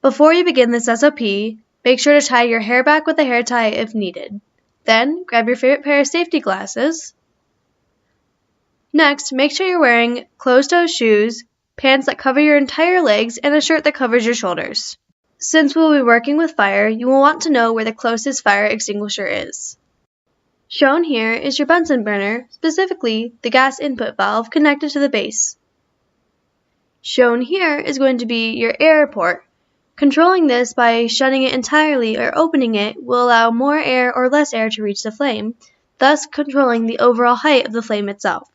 Before you begin this SOP, make sure to tie your hair back with a hair tie if needed. Then, grab your favorite pair of safety glasses. Next, make sure you're wearing closed-toe shoes, pants that cover your entire legs, and a shirt that covers your shoulders. Since we'll be working with fire, you will want to know where the closest fire extinguisher is. Shown here is your Bunsen burner, specifically the gas input valve connected to the base. Shown here is going to be your air port. Controlling this by shutting it entirely or opening it will allow more air or less air to reach the flame, thus controlling the overall height of the flame itself.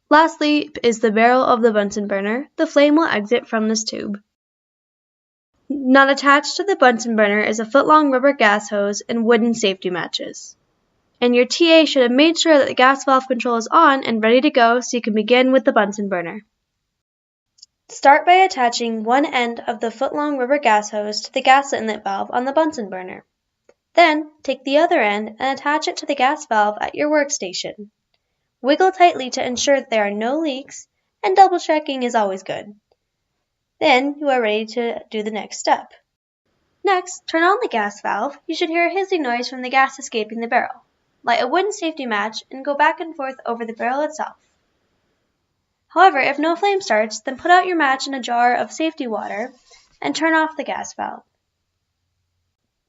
Lastly is the barrel of the Bunsen burner. The flame will exit from this tube. Not attached to the Bunsen burner is a foot-long rubber gas hose and wooden safety matches. And your TA should have made sure that the gas valve control is on and ready to go so you can begin with the Bunsen burner. Start by attaching one end of the foot-long rubber gas hose to the gas inlet valve on the Bunsen burner. Then, take the other end and attach it to the gas valve at your workstation. Wiggle tightly to ensure that there are no leaks, and double-checking is always good. Then, you are ready to do the next step. Next, turn on the gas valve. You should hear a hissing noise from the gas escaping the barrel. Light a wooden safety match and go back and forth over the barrel itself. However, if no flame starts, then put out your match in a jar of safety water and turn off the gas valve.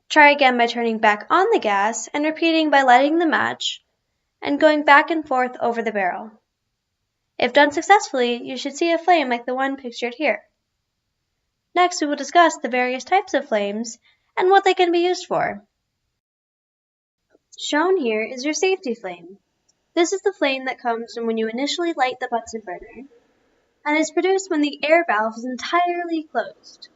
Try again by turning back on the gas and repeating by lighting the match and going back and forth over the barrel. If done successfully, you should see a flame like the one pictured here. Next, we will discuss the various types of flames and what they can be used for. Shown here is your safety flame. This is the flame that comes from when you initially light the Bunsen burner and is produced when the air valve is entirely closed.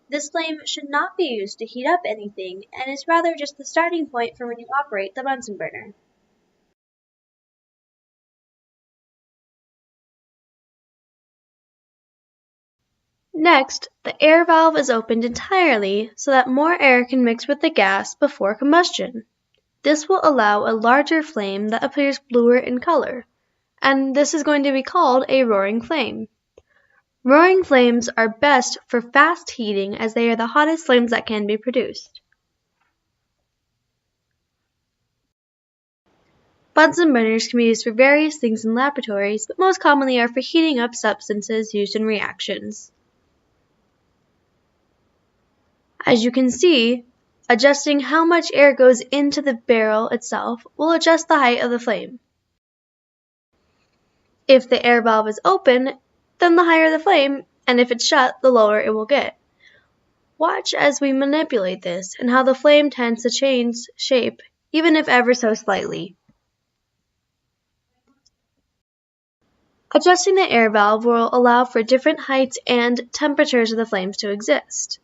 This flame should not be used to heat up anything and is rather just the starting point for when you operate the Bunsen burner. Next, the air valve is opened entirely so that more air can mix with the gas before combustion. This will allow a larger flame that appears bluer in color, and this is going to be called a roaring flame. Roaring flames are best for fast heating as they are the hottest flames that can be produced. Bunsen burners can be used for various things in laboratories, but most commonly are for heating up substances used in reactions. As you can see, adjusting how much air goes into the barrel itself will adjust the height of the flame. If the air valve is open, then the higher the flame, and if it's shut, the lower it will get. Watch as we manipulate this and how the flame tends to change shape, even if ever so slightly. Adjusting the air valve will allow for different heights and temperatures of the flames to exist.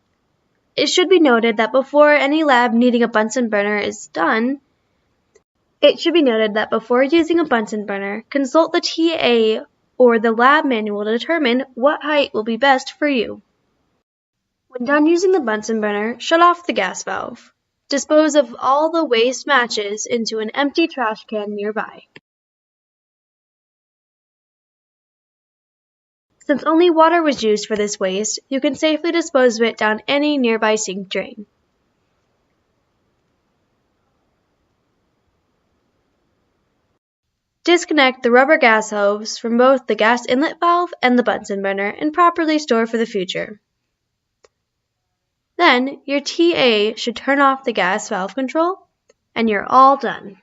It should be noted that before any lab needing a Bunsen burner is done, consult the TA or the lab manual to determine what height will be best for you. When done using the Bunsen burner, shut off the gas valve. Dispose of all the waste matches into an empty trash can nearby. Since only water was used for this waste, you can safely dispose of it down any nearby sink drain. Disconnect the rubber gas hose from both the gas inlet valve and the Bunsen burner and properly store for the future. Then, your TA should turn off the gas valve control, and you're all done.